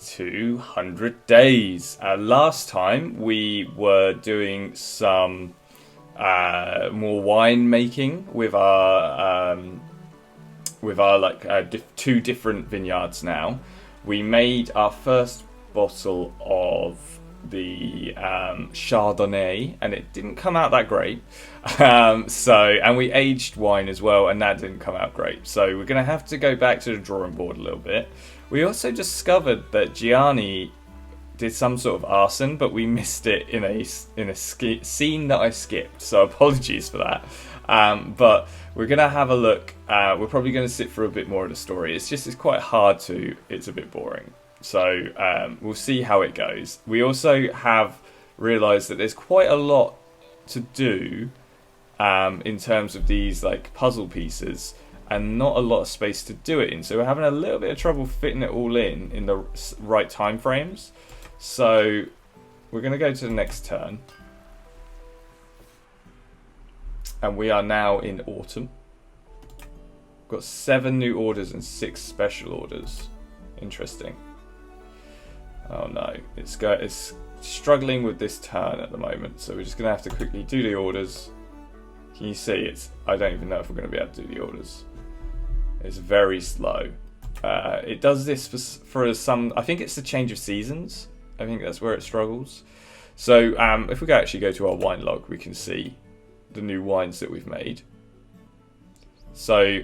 200 days. Last time we were doing some more wine making with our two different vineyards. Now we made our first bottle of the Chardonnay, and it didn't come out that great. And we aged wine as well, and that didn't come out great. So we're going to have to go back to the drawing board a little bit. We also discovered that Gianni did some sort of arson, but we missed it in a scene that I skipped. So apologies for that. But we're going to have a look. We're probably going to sit for a bit more of the story. It's quite hard to. It's a bit boring. So we'll see how it goes. We also have realised that there's quite a lot to do in terms of these like puzzle pieces, and not a lot of space to do it in. So we're having a little bit of trouble fitting it all in the right time frames. So we're going to go to the next turn. And we are now in autumn. We've got 7 new orders and 6 special orders. Interesting. Oh no, it's struggling with this turn at the moment. So we're just going to have to quickly do the orders. Can you see I don't even know if we're going to be able to do the orders. It's very slow. It does this for some. I think it's the change of seasons. I think that's where it struggles. So if we actually go to our wine log, we can see the new wines that we've made. So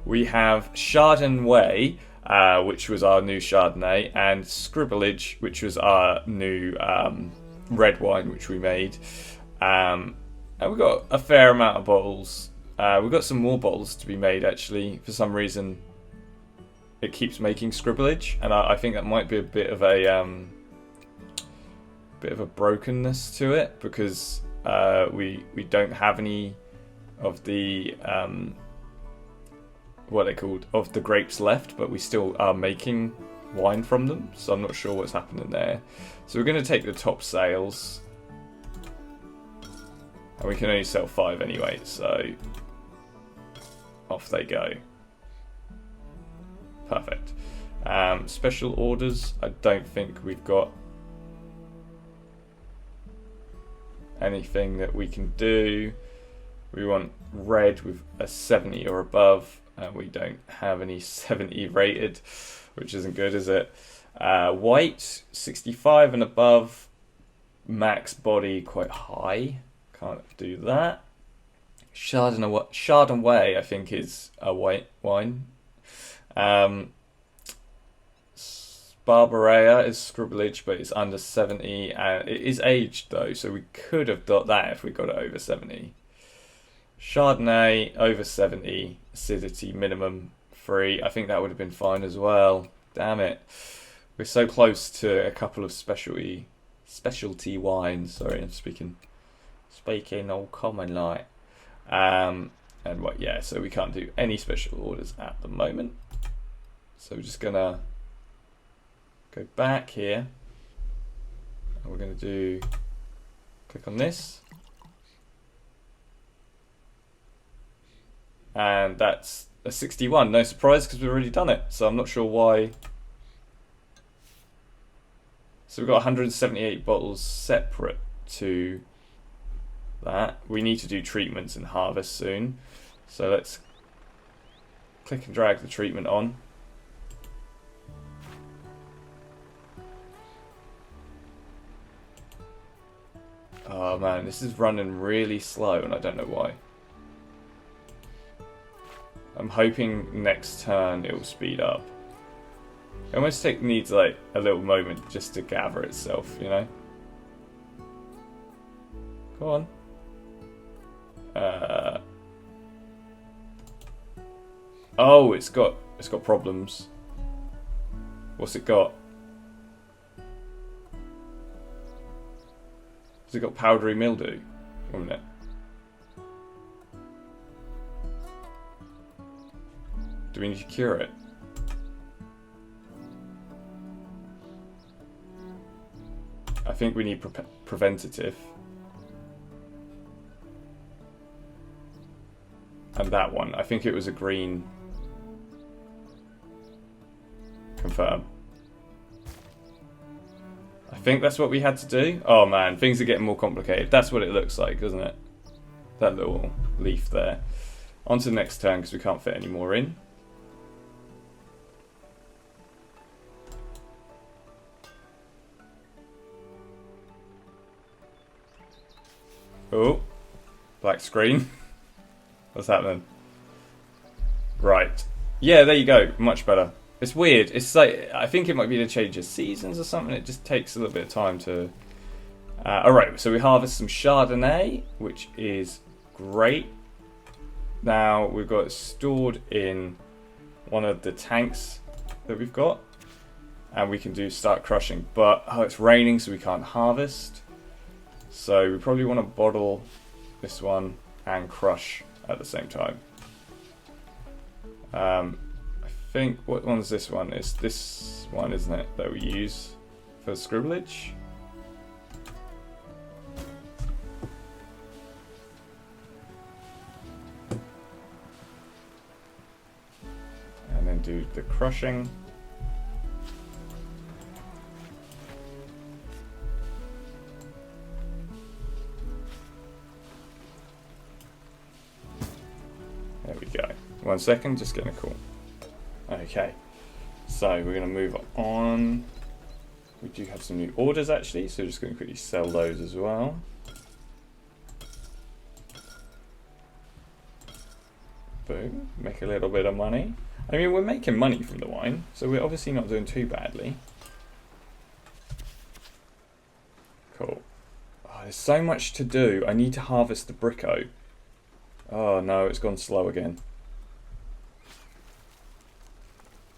we have Chardonnay, which was our new Chardonnay, and Scribblage, which was our new red wine, which we made. And we've got a fair amount of bottles. We've got some more bottles to be made, actually. For some reason, it keeps making Scribblage, and I think that might be a bit of a brokenness to it, because we don't have any of the what they're called, of the grapes left, but we still are making wine from them. So I'm not sure what's happening there. So we're going to take the top sales, and we can only sell 5 anyway, so off they go. Perfect. Special orders, I don't think we've got anything that we can do. We want red with a 70 or above, and we don't have any 70 rated, which isn't good, is it? White, 65 and above. Max body, quite high. Can't do that. Chardonnay, I think, is a white wine. Barbarea is Scribblage, but it's under 70, and it is aged though, so we could have got that if we got it over 70. Chardonnay over 70, acidity minimum 3. I think that would have been fine as well. Damn it, we're so close to a couple of specialty wines. Sorry, I'm speaking old common like. And what? Yeah, so we can't do any special orders at the moment. So we're just gonna go back here, and we're going to do, click on this, and that's a 61. No surprise, because we've already done it, so I'm not sure why. So we've got 178 bottles separate to that. We need to do treatments and harvest soon, so let's click and drag the treatment on. Oh man, this is running really slow, and I don't know why. I'm hoping next turn it will speed up. It almost needs like a little moment just to gather itself, you know? Go on. Oh, it's got problems. What's it got? Has it got powdery mildew? One minute. Do we need to cure it? I think we need preventative. And that one, I think it was a green. Confirm. think that's what we had to do. Oh man, things are getting more complicated. That's what it looks like, doesn't it? That little leaf there. On to the next turn because we can't fit any more in. Oh, black screen. What's happening? Right. Yeah, there you go. Much better. It's weird. It's like, I think it might be the change of seasons or something. It just takes a little bit of time to... Alright, so we harvest some Chardonnay, which is great. Now, we've got it stored in one of the tanks that we've got. And we can start crushing. But, oh, it's raining, so we can't harvest. So, we probably want to bottle this one and crush at the same time. I think, what one's this one? It's this one, isn't it, that we use for scribblage? And then do the crushing. There we go. 1 second, just getting a call. Okay, so we're going to move on. We do have some new orders actually, so just going to quickly sell those as well. Boom, make a little bit of money. I mean, we're making money from the wine, so we're obviously not doing too badly. Cool. Oh, there's so much to do. I need to harvest the Bricot. Oh no, it's gone slow again.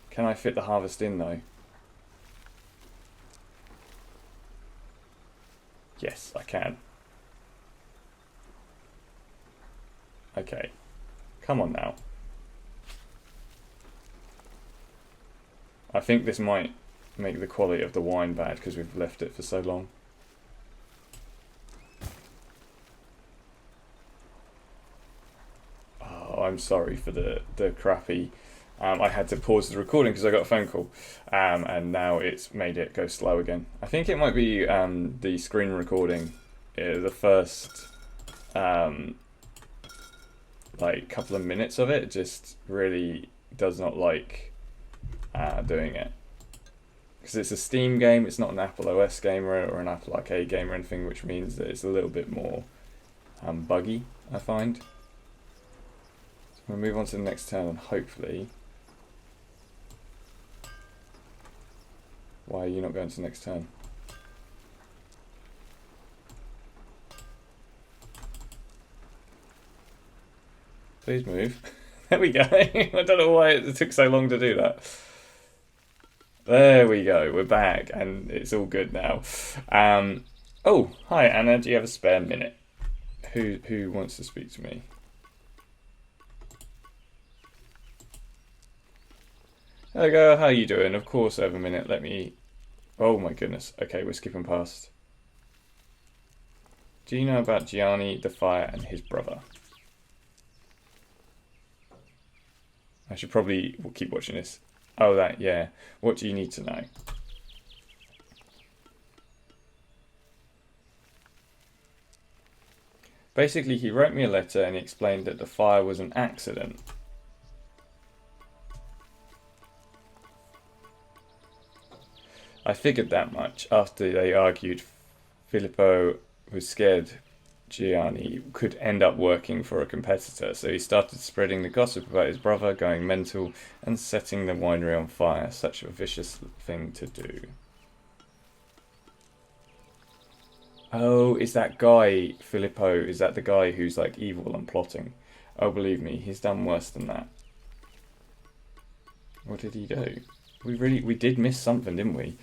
Can I fit the harvest in though? Yes, I can. Okay. Come on now. I think this might make the quality of the wine bad because we've left it for so long. Oh, I'm sorry for the crappy... I had to pause the recording because I got a phone call, and now it's made it go slow again. I think it might be the screen recording. The first like couple of minutes of it just really does not like doing it because it's a Steam game. It's not an Apple OS game or an Apple Arcade game or anything, which means that it's a little bit more buggy, I find. So we'll move on to the next turn and hopefully... Why are you not going to the next turn? Please move. There we go. I don't know why it took so long to do that. There we go. We're back and it's all good now. Oh, hi Anna. Do you have a spare minute? Who wants to speak to me? Hello, girl. How are you doing? Of course, I have a minute. Let me... Oh my goodness. Okay, we're skipping past. Do you know about Gianni the Fire and his brother? I should probably... We'll keep watching this. Oh, that, yeah. What do you need to know? Basically, he wrote me a letter and he explained that the fire was an accident. I figured that much. After they argued, Filippo was scared Gianni could end up working for a competitor, so he started spreading the gossip about his brother going mental and setting the winery on fire. Such a vicious thing to do. Oh, is that guy, Filippo, is that the guy who's like evil and plotting? Oh, believe me, he's done worse than that. What did he do? We did miss something, didn't we?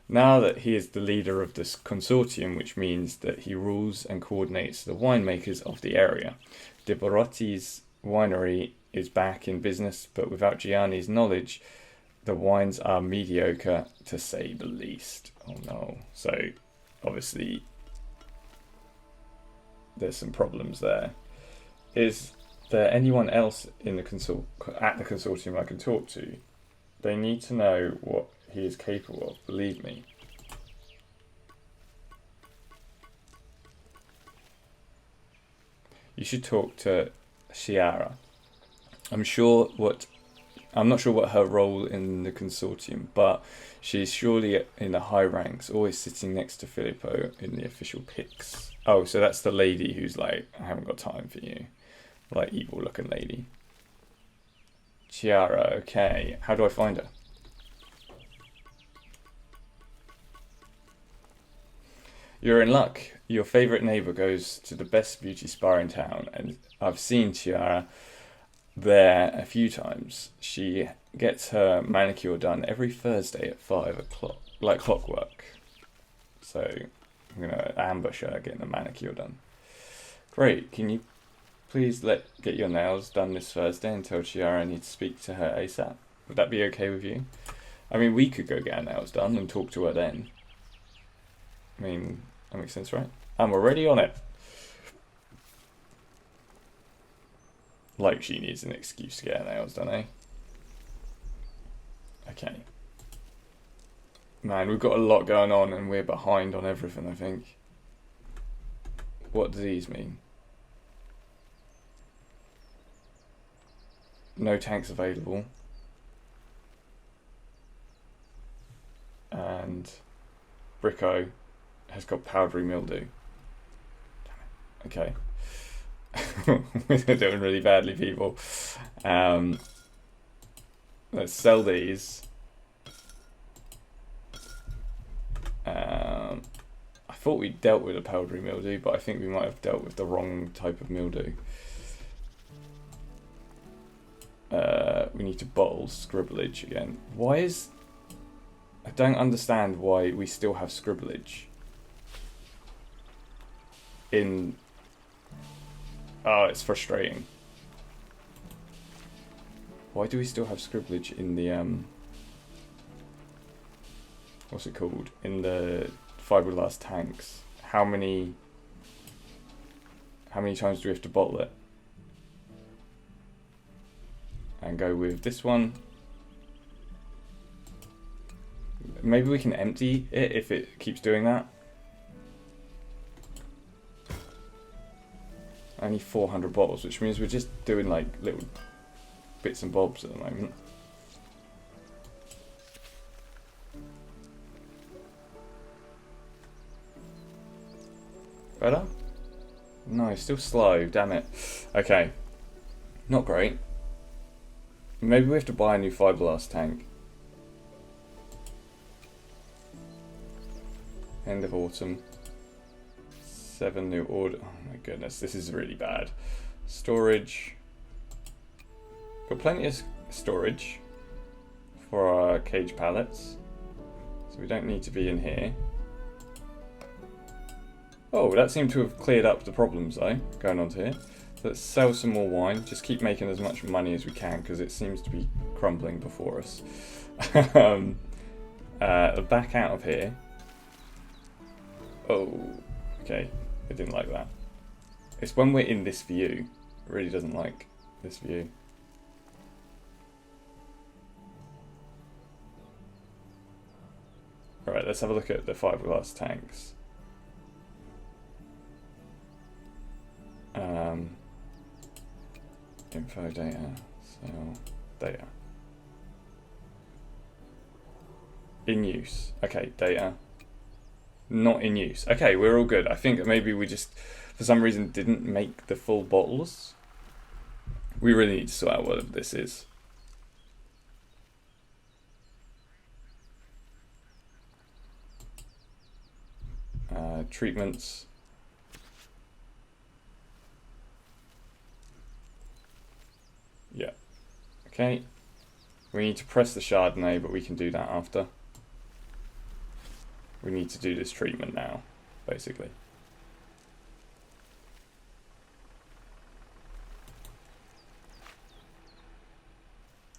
Now that he is the leader of this consortium, which means that he rules and coordinates the winemakers of the area. De Barotti's winery is back in business, but without Gianni's knowledge, the wines are mediocre to say the least. Oh no. So, obviously, there's some problems there. Is there anyone else in the at the consortium I can talk to? They need to know what he is capable of, believe me. You should talk to Chiara. I'm not sure what her role in the consortium, but she's surely in the high ranks, always sitting next to Filippo in the official pics. Oh, so that's the lady who's like, I haven't got time for you. Like, evil looking lady. Chiara, okay. How do I find her? You're in luck. Your favourite neighbour goes to the best beauty spa in town, and I've seen Chiara there a few times. She gets her manicure done every Thursday at 5 o'clock, like clockwork. So I'm gonna ambush her getting the manicure done. Great. Can you please get your nails done this Thursday and tell Chiara I need to speak to her ASAP? Would that be okay with you? I mean, we could go get our nails done and talk to her then. I mean, that makes sense, right? I'm already on it. Like she needs an excuse to get her nails done, eh? Okay. Man, we've got a lot going on and we're behind on everything, I think. What do these mean? No tanks available. And Bricko has got powdery mildew. Damn it. Okay. We're doing really badly, people. Let's sell these. I thought we dealt with a powdery mildew, but I think we might have dealt with the wrong type of mildew. We need to bottle scribblage again. I don't understand why we still have scribblage in... Oh, it's frustrating. Why do we still have scribblage in the, what's it called? In the fiberglass tanks? How many times do we have to bottle it? And go with this one. Maybe we can empty it if it keeps doing that. Only 400 bottles, which means we're just doing like little bits and bobs at the moment. Better? No, still slow, damn it. Okay. Not great. Maybe we have to buy a new fiberglass tank. End of autumn. 7 new order. Oh my goodness, this is really bad. Storage. Got plenty of storage for our cage pallets, so we don't need to be in here. Oh, that seemed to have cleared up the problems though, going on to here. Let's sell some more wine, just keep making as much money as we can because it seems to be crumbling before us. Back out of here. Oh, okay, I didn't like that. It's when we're in this view, it really doesn't like this view. Alright, let's have a look at the fiberglass tanks. Info data, sell data. In use. Okay, data. Not in use. Okay, we're all good. I think maybe we just, for some reason, didn't make the full bottles. We really need to sort out what this is. Treatments. Yeah. Okay. We need to press the Chardonnay, but we can do that after. We need to do this treatment now, basically.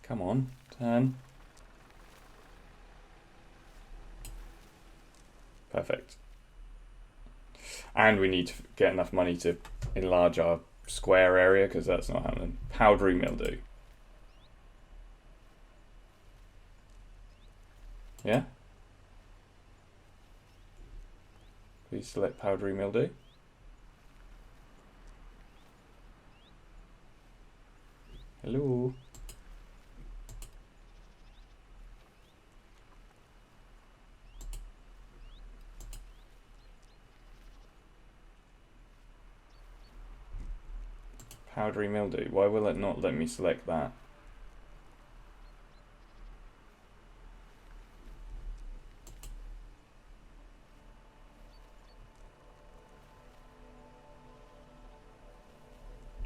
Come on, turn. Perfect. And we need to get enough money to enlarge our square area, because that's not happening. Powdery mildew. Yeah? Please select powdery mildew. Hello. Powdery mildew. Why will it not let me select that?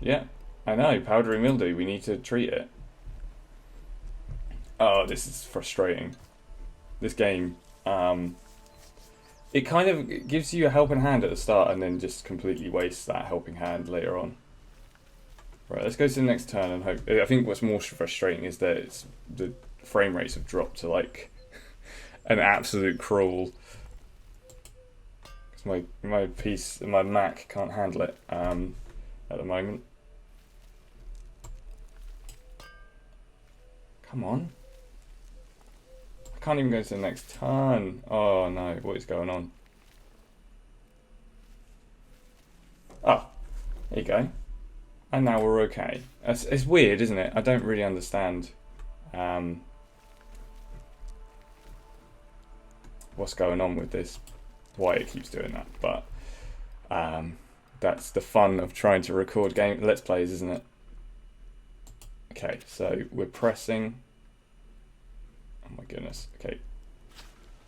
Yeah, I know. Powdery mildew. We need to treat it. Oh, this is frustrating. This game, it kind of gives you a helping hand at the start and then just completely wastes that helping hand later on. Right, let's go to the next turn and hope. I think what's more frustrating is that the frame rates have dropped to like an absolute crawl. Because my Mac can't handle it at the moment. Come on. I can't even go to the next turn. Oh no, what is going on? Oh, there you go. And now we're okay. It's weird, isn't it? I don't really understand what's going on with this, why it keeps doing that. But that's the fun of trying to record Let's Plays, isn't it? Okay, so we're pressing. Oh my goodness. Okay.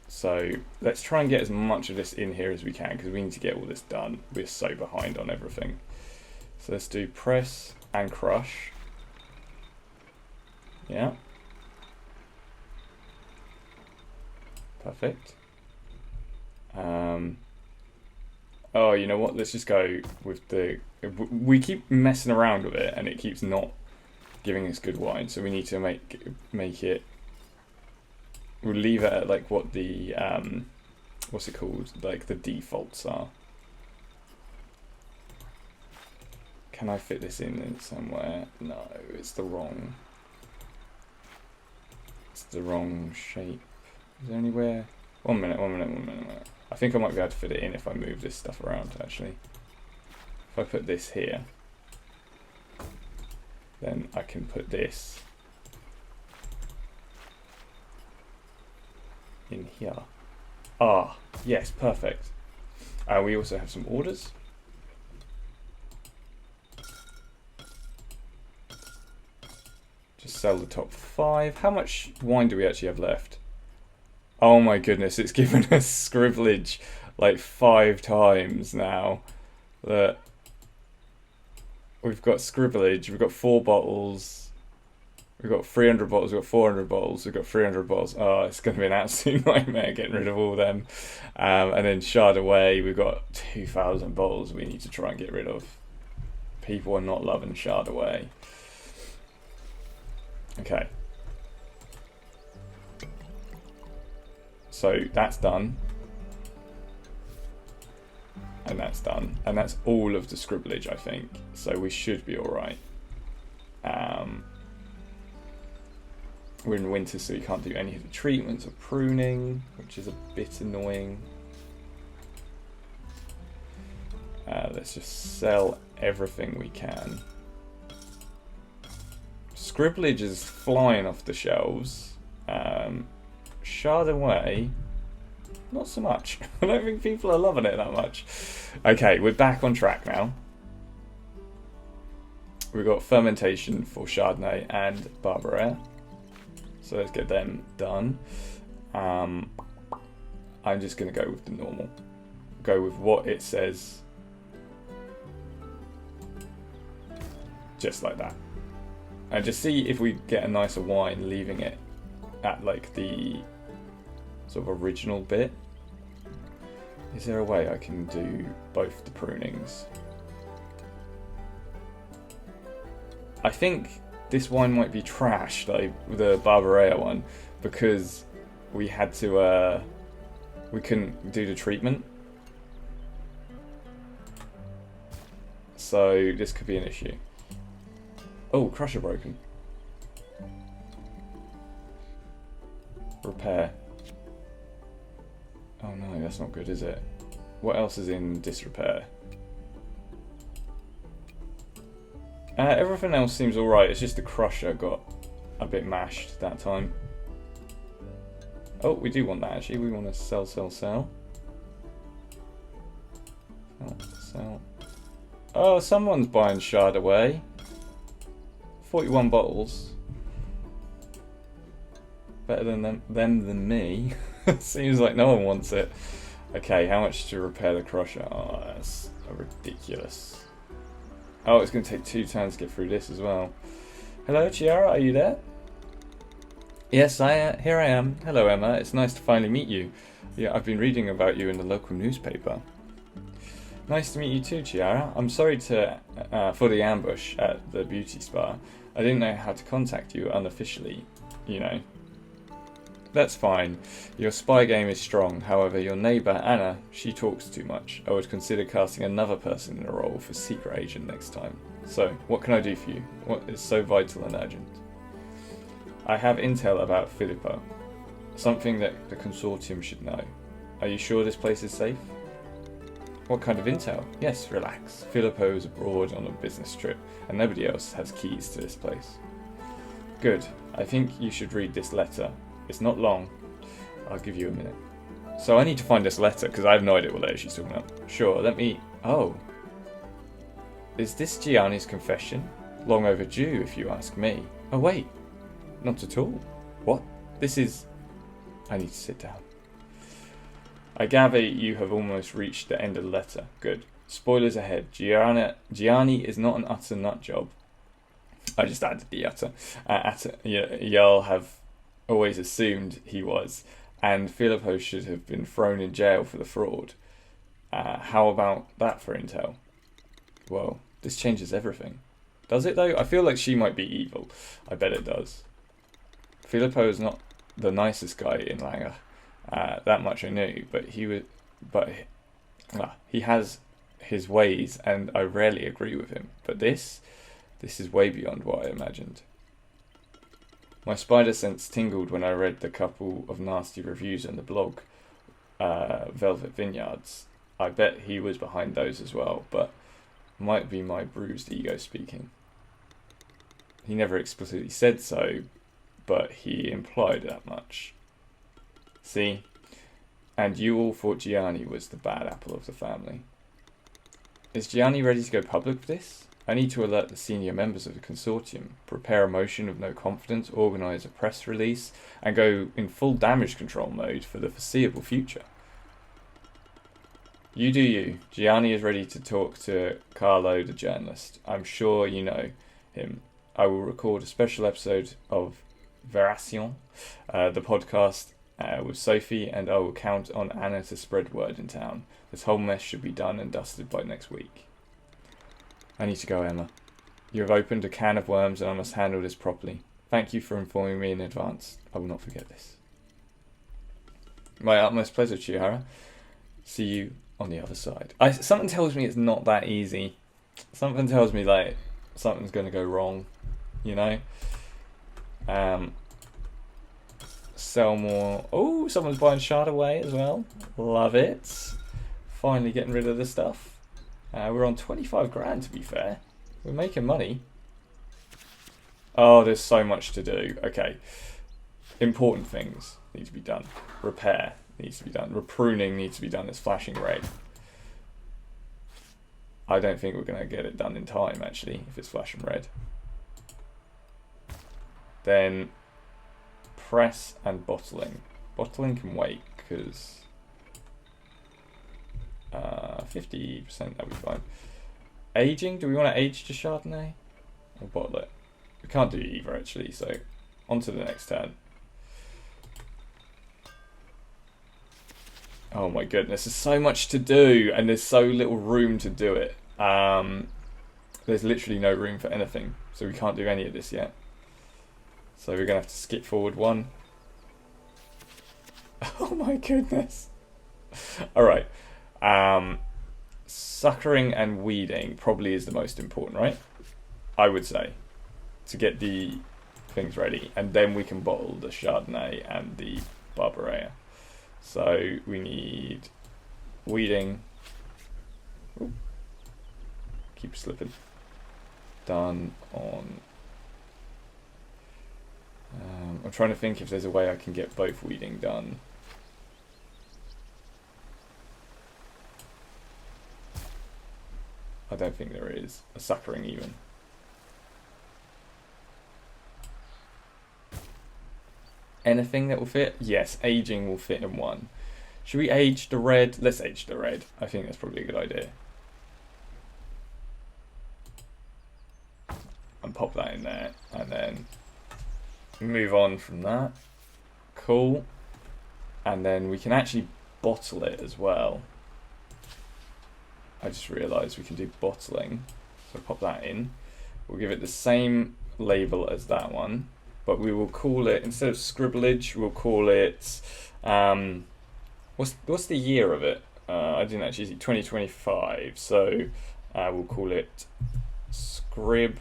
So let's try and get as much of this in here as we can because we need to get all this done. We're so behind on everything. So let's do press and crush. Yeah. Perfect. Oh, you know what? Let's just go with the... We keep messing around with it and it keeps not giving us good wine. So we need to make it... We'll leave it at like what the... what's it called? Like the defaults are. Can I fit this in somewhere? No, it's the wrong shape. Is there anywhere? One minute. I think I might be able to fit it in if I move this stuff around, actually. If I put this here, then I can put this in here. Ah, yes, perfect. We also have some orders. Just sell the top 5. How much wine do we actually have left? Oh my goodness, it's given us scribblage like 5 times now. That we've got scribblage, we've got 4 bottles, we've got 300 bottles, we've got 400 bottles, we've got 300 bottles. Oh, it's going to be an absolute nightmare getting rid of all them. And then Chardonnay, we've got 2,000 bottles we need to try and get rid of. People are not loving Chardonnay. Okay. So that's done. And that's done. And that's all of the scribblage, I think. So we should be alright. We're in winter, so you can't do any of the treatments or pruning, which is a bit annoying. Let's just sell everything we can. Scribblage is flying off the shelves. Chardonnay, not so much. I don't think people are loving it that much. Okay, we're back on track now. We've got fermentation for Chardonnay and Barbera. So let's get them done. I'm just going to go with the normal. Go with what it says. Just like that. And just see if we get a nicer wine leaving it at like the sort of original bit. Is there a way I can do both the prunings? I think this wine might be trash, like the Barbera one, because we had to we couldn't do the treatment. So this could be an issue. Oh, crusher broken. Repair. Oh no, that's not good, is it? What else is in disrepair? Everything else seems alright. It's just the Crusher got a bit mashed that time. Oh, we do want that actually. We want to sell. Sell. Oh, someone's buying Shard away. 41 bottles. Better than them than me. Seems like no one wants it. Okay, how much to repair the Crusher? Oh, that's ridiculous. Oh, it's going to take 2 turns to get through this as well. Hello, Chiara, are you there? Yes, here I am. Hello, Emma. It's nice to finally meet you. Yeah, I've been reading about you in the local newspaper. Nice to meet you too, Chiara. I'm sorry for the ambush at the beauty spa. I didn't know how to contact you unofficially, you know. That's fine. Your spy game is strong. However, your neighbour, Anna, she talks too much. I would consider casting another person in a role for secret agent next time. So, what can I do for you? What is so vital and urgent? I have intel about Filippo. Something that the consortium should know. Are you sure this place is safe? What kind of intel? Yes, relax. Filippo is abroad on a business trip, and nobody else has keys to this place. Good. I think you should read this letter. It's not long. I'll give you a minute. So I need to find this letter, because I have no idea what letter she's talking about. Sure, let me... Oh. Is this Gianni's confession? Long overdue, if you ask me. Oh, wait. Not at all. What? This is... I need to sit down. I gather you have almost reached the end of the letter. Good. Spoilers ahead. Gianni is not an utter nut job. I just added the utter. Y'all have always assumed he was, and Filippo should have been thrown in jail for the fraud. How about that for intel? Well, this changes everything. Does it though? I feel like she might be evil. I bet it does. Filippo is not the nicest guy in Langer. That much I knew, but he has his ways, and I rarely agree with him. But this is way beyond what I imagined. My spider sense tingled when I read the couple of nasty reviews on the blog, Velvet Vineyards. I bet he was behind those as well, but might be my bruised ego speaking. He never explicitly said so, but he implied that much. See? And you all thought Gianni was the bad apple of the family. Is Gianni ready to go public with this? I need to alert the senior members of the consortium, prepare a motion of no confidence, organise a press release, and go in full damage control mode for the foreseeable future. You do you. Gianni is ready to talk to Carlo the journalist. I'm sure you know him. I will record a special episode of Veration, the podcast with Sophie, and I will count on Anna to spread word in town. This whole mess should be done and dusted by next week. I need to go, Emma. You have opened a can of worms and I must handle this properly. Thank you for informing me in advance. I will not forget this. My utmost pleasure, Chiara. See you on the other side. Something tells me it's not that easy. Something tells me like something's going to go wrong, you know? Sell more. Oh, someone's buying Shard away as well. Love it. Finally getting rid of the stuff. We're on 25 grand to be fair. We're making money. Oh, there's so much to do. Okay. Important things need to be done. Repair needs to be done. Repruning needs to be done. It's flashing red. I don't think we're going to get it done in time actually if it's flashing red. Then press and bottling. Bottling can wait because 50%, that'll be fine. Aging, do we want to age to Chardonnay or bottle it? We can't do either actually, so on to the next turn. Oh my goodness, there's so much to do and there's so little room to do it. There's literally no room for anything, so we can't do any of this yet. So we're going to have to skip forward one. Oh my goodness. Alright. Suckering and weeding probably is the most important, right? I would say. To get the things ready. And then we can bottle the Chardonnay and the Barbaresque. So we need weeding. Ooh. Keep slipping. done on... I'm trying to think if there's a way I can get both weeding done. I don't think there is. A suckering even. Anything that will fit? Yes, aging will fit in one. Should we age the red? Let's age the red. I think that's probably a good idea. And pop that in there. And then move on from that. Cool. And then we can actually bottle it as well. I just realised we can do bottling. So pop that in. We'll give it the same label as that one. But we will call it, instead of scribblage, we'll call it... what's the year of it? I didn't actually see, 2025. So we'll call it Scrib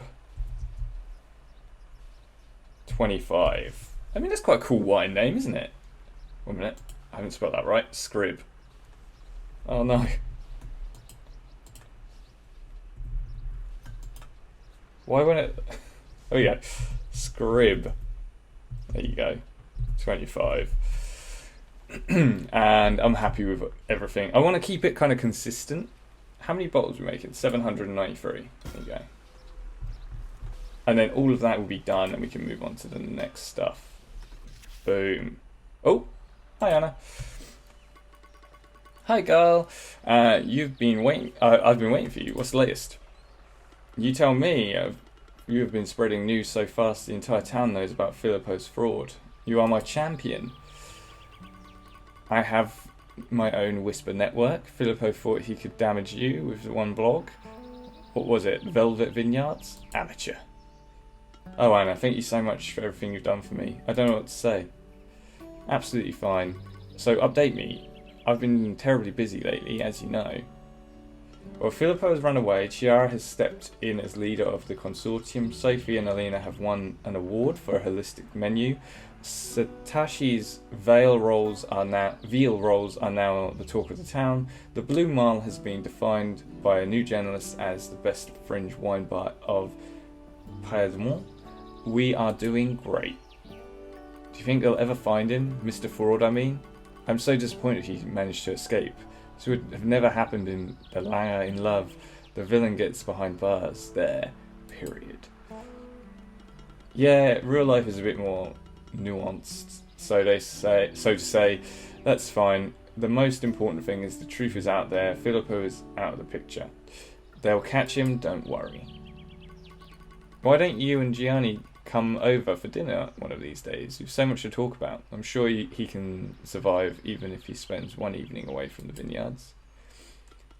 25. I mean, that's quite a cool wine name, isn't it? 1 minute. I haven't spelled that right. Scrib. Oh no. Why won't it... Oh yeah. Scrib. There you go. 25. And I'm happy with everything. I want to keep it kind of consistent. How many bottles are we making? 793. There you go. And then all of that will be done and we can move on to the next stuff. Boom. Oh, hi Anna. Hi girl. You've been waiting. I've been waiting for you. What's the latest? You tell me. You have been spreading news so fast the entire town knows about Filippo's fraud. You are my champion. I have my own whisper network. Filippo thought he could damage you with one blog. What was it? Velvet Vineyards? Amateur. Oh Anna, thank you so much for everything you've done for me. I don't know what to say. Absolutely fine. So update me. I've been terribly busy lately, as you know. Well, Filippo has run away, Chiara has stepped in as leader of the consortium, Sophie and Alina have won an award for a holistic menu, Satashi's veal rolls are now the talk of the town, the Blue Mile has been defined by a new journalist as the best fringe wine bar of Piedmont. We are doing great. Do you think they'll ever find him? Mr. Fraud, I mean? I'm so disappointed he managed to escape. This would have never happened in The Langer in Love. The villain gets behind bars there. Period. Yeah, real life is a bit more nuanced, so to say. That's fine. The most important thing is the truth is out there. Filippo is out of the picture. They'll catch him, don't worry. Why don't you and Gianni come over for dinner one of these days? We've so much to talk about. I'm sure he can survive even if he spends one evening away from the vineyards.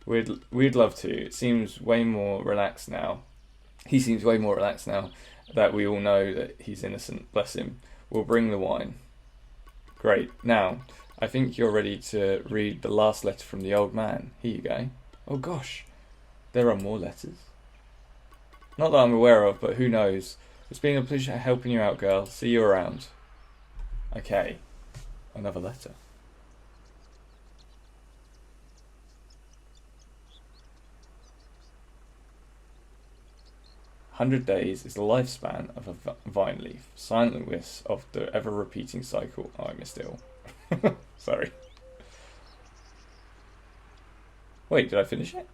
We'd love to. It seems way more relaxed now. He seems way more relaxed now that we all know that he's innocent. Bless him. We'll bring the wine. Great. Now, I think you're ready to read the last letter from the old man. Here you go. Oh gosh, there are more letters. Not that I'm aware of, but who knows. It's been a pleasure helping you out, girl. See you around. Okay. Another letter. "100 days is the lifespan of a vine leaf, silent wisp of the ever-repeating cycle." Oh, I missed it all. Sorry. Wait, did I finish it?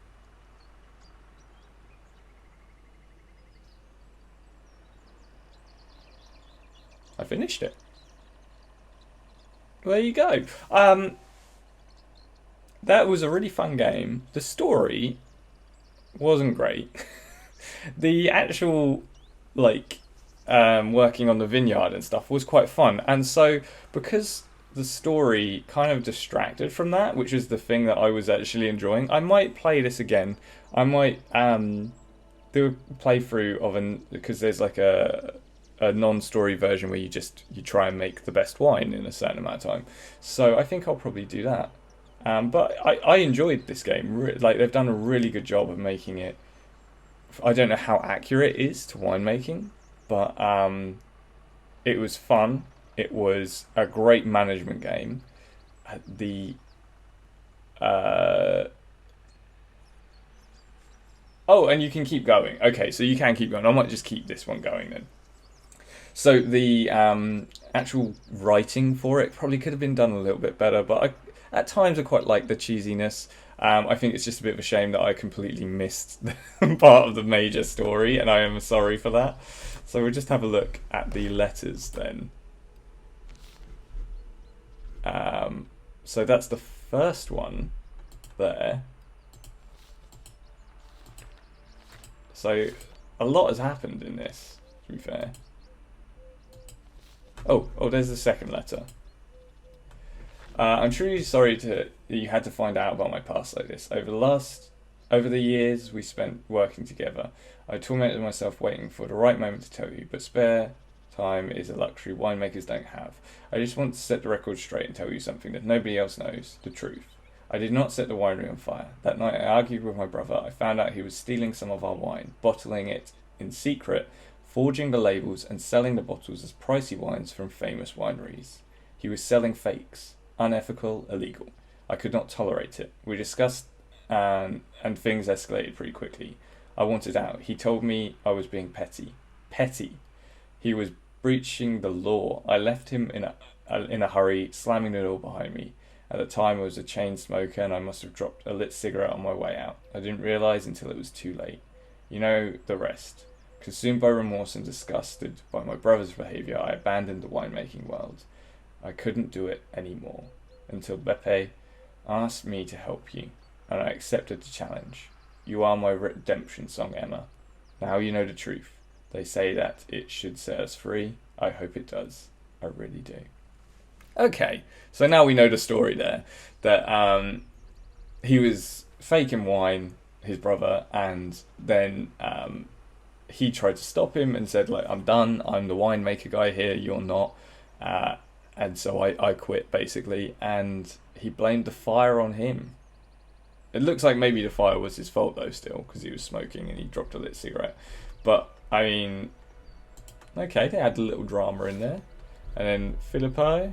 I finished it. There you go. That was a really fun game. The story wasn't great. The actual, working on the vineyard and stuff was quite fun. And so, because the story kind of distracted from that, which is the thing that I was actually enjoying, I might play this again. I might do a playthrough because there's like a non-story version where you try and make the best wine in a certain amount of time. So I think I'll probably do that. But I enjoyed this game. They've done a really good job of making it. I don't know how accurate it is to winemaking, but it was fun. It was a great management game. Oh, and you can keep going. Okay, so you can keep going. I might just keep this one going then. So the actual writing for it probably could have been done a little bit better, but at times I quite like the cheesiness. I think it's just a bit of a shame that I completely missed part of the major story, and I am sorry for that. So we'll just have a look at the letters then. So that's the first one there. So a lot has happened in this, to be fair. Oh, there's the second letter. I'm truly sorry that you had to find out about my past like this. Over the years we spent working together, I tormented myself waiting for the right moment to tell you, but spare time is a luxury winemakers don't have. I just want to set the record straight and tell you something that nobody else knows, the truth. I did not set the winery on fire. That night I argued with my brother. I found out he was stealing some of our wine, bottling it in secret, forging the labels and selling the bottles as pricey wines from famous wineries. He was selling fakes. Unethical, illegal. I could not tolerate it. We discussed and things escalated pretty quickly. I wanted out. He told me I was being petty. Petty. He was breaching the law. I left him in a hurry, slamming the door behind me. At the time I was a chain smoker and I must have dropped a lit cigarette on my way out. I didn't realise until it was too late. You know the rest. Consumed by remorse and disgusted by my brother's behaviour, I abandoned the winemaking world. I couldn't do it anymore, until Beppe asked me to help you, and I accepted the challenge. You are my redemption song, Emma. Now you know the truth. They say that it should set us free. I hope it does. I really do. Okay, so now we know the story there, that he was faking wine, his brother, and then he tried to stop him and said, like, I'm done, I'm the winemaker guy here, you're not. And so I quit, basically, and he blamed the fire on him. It looks like maybe the fire was his fault, though, still, because he was smoking and he dropped a lit cigarette. But, I mean, okay, they had a little drama in there. And then Philippi.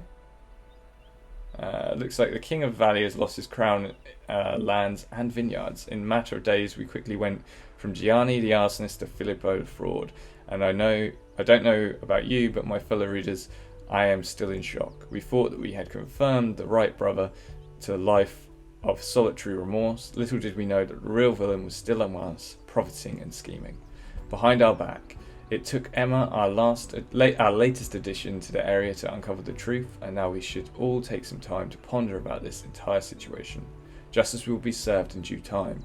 Looks like the King of Valley has lost his crown, lands, and vineyards. In a matter of days, we quickly went from Gianni the arsonist to Filippo the fraud. And I don't know about you, but my fellow readers, I am still in shock. We thought that we had confirmed the right brother to a life of solitary remorse. Little did we know that the real villain was still among us, profiting and scheming. Behind our back, it took Emma, our latest addition to the area, to uncover the truth, and now we should all take some time to ponder about this entire situation. Justice will be served in due time,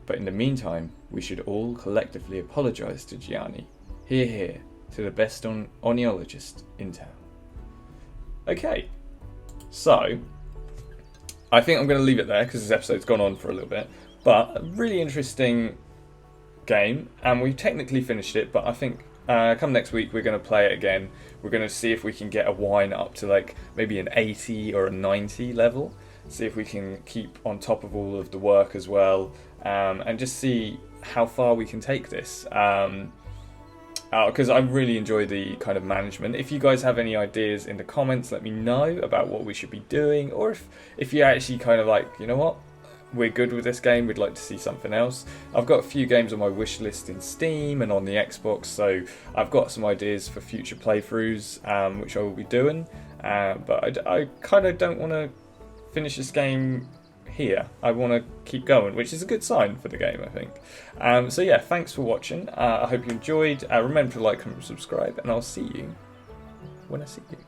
but in the meantime, we should all collectively apologise to Gianni. Hear, hear, to the best oenologist in town. Okay, so I think I'm going to leave it there because this episode's gone on for a little bit, but a really interesting game, and we technically finished it, but I think come next week we're going to play it again. We're going to see if we can get a wine up to like maybe an 80 or a 90 level, see if we can keep on top of all of the work as well, and just see how far we can take this. Because I really enjoy the kind of management. If you guys have any ideas in the comments, let me know about what we should be doing, or if you're actually kind of like, you know what, we're good with this game, we'd like to see something else. I've got a few games on my wish list in Steam and on the Xbox, so I've got some ideas for future playthroughs, which I will be doing, but I kind of don't want to finish this game here. I want to keep going, which is a good sign for the game, I think. So yeah, thanks for watching. I hope you enjoyed. Remember to like, comment, subscribe, and I'll see you when I see you.